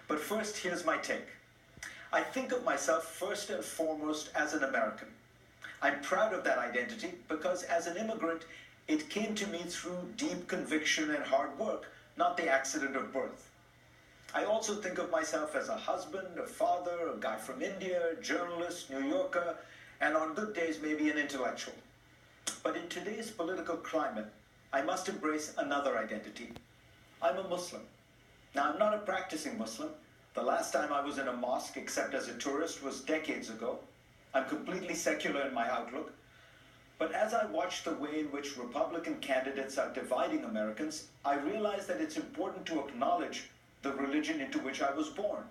But first, here's my take. I think of myself first and foremost as an American. I'm proud of that identity because as an immigrant, it came to me through deep conviction and hard work, not the accident of birth. I also think of myself as a husband, a father, a guy from India, a journalist, New Yorker, and on good days, maybe an intellectual. But in today's political climate, I must embrace another identity. I'm a Muslim. Now, I'm not a practicing Muslim. The last time I was in a mosque, except as a tourist, was decades ago. I'm completely secular in my outlook. But as I watch the way in which Republican candidates are dividing Americans, I realize that it's important to acknowledge the religion into which I was born.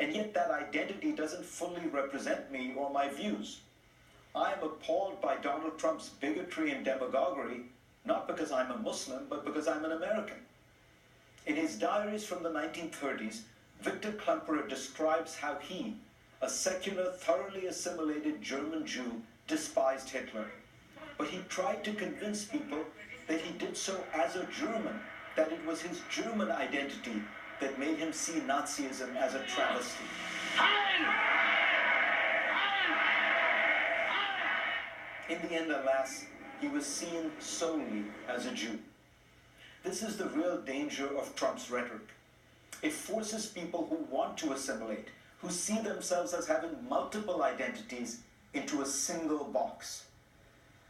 And yet that identity doesn't fully represent me or my views. I am appalled by Donald Trump's bigotry and demagoguery, not because I'm a Muslim, but because I'm an American. In his diaries from the 1930s, Victor Klemperer describes how he, a secular, thoroughly assimilated German Jew, despised Hitler. But he tried to convince people that he did so as a German, that it was his German identity that made him see Nazism as a travesty. In the end, alas, he was seen solely as a Jew. This is the real danger of Trump's rhetoric. It forces people who want to assimilate, who see themselves as having multiple identities, into a single box.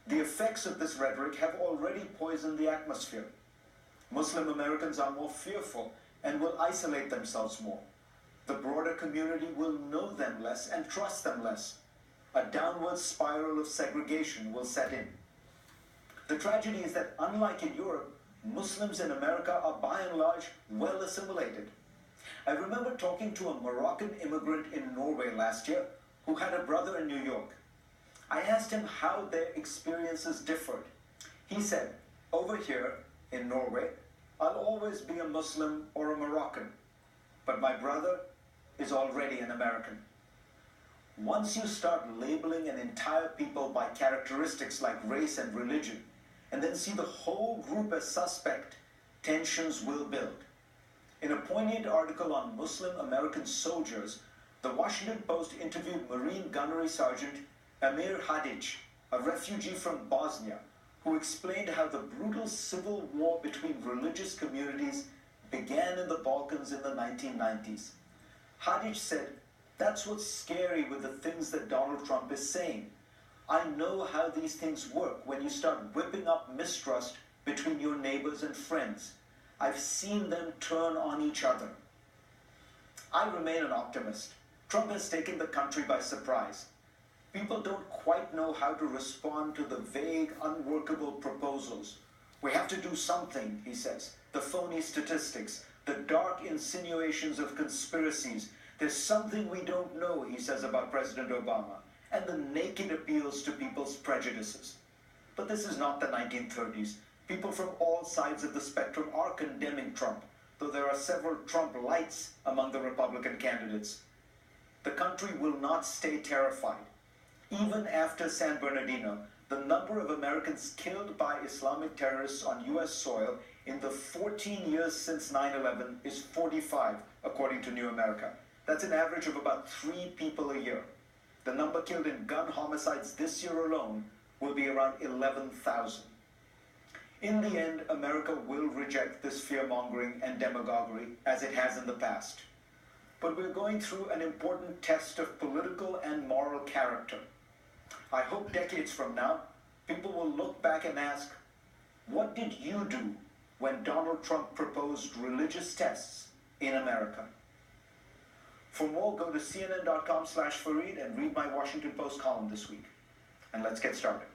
The effects of this rhetoric have already poisoned the atmosphere. Muslim Americans are more fearful and will isolate themselves more. The broader community will know them less and trust them less. A downward spiral of segregation will set in. The tragedy is that, unlike in Europe, Muslims in America are by and large well assimilated. I remember talking to a Moroccan immigrant in Norway last year who had a brother in New York. I asked him how their experiences differed. He said, over here in Norway, I'll always be a Muslim or a Moroccan, but my brother is already an American. Once you start labeling an entire people by characteristics like race and religion, and then see the whole group as suspect, tensions will build. In a poignant article on Muslim American soldiers, the Washington Post interviewed Marine Gunnery Sergeant Amir Hadic, a refugee from Bosnia, who explained how the brutal civil war between religious communities began in the Balkans in the 1990s. Hadic said, "That's what's scary with the things that Donald Trump is saying. I know how these things work when you start whipping up mistrust between your neighbors and friends. I've seen them turn on each other." I remain an optimist. Trump has taken the country by surprise. People don't quite know how to respond to the vague, unworkable proposals. We have to do something, he says. The phony statistics, the dark insinuations of conspiracies. There's something we don't know, he says about President Obama, and the naked appeals to people's prejudices. But this is not the 1930s. People from all sides of the spectrum are condemning Trump, though there are several Trump lights among the Republican candidates. The country will not stay terrified. Even after San Bernardino, the number of Americans killed by Islamic terrorists on U.S. soil in the 14 years since 9/11 is 45, according to New America. That's an average of about 3 people a year. The number killed in gun homicides this year alone will be around 11,000. In the end, America will reject this fear-mongering and demagoguery as it has in the past. But we're going through an important test of political and moral character. I hope decades from now, people will look back and ask, what did you do when Donald Trump proposed religious tests in America? For more, go to cnn.com/Fareed and read my Washington Post column this week. And let's get started.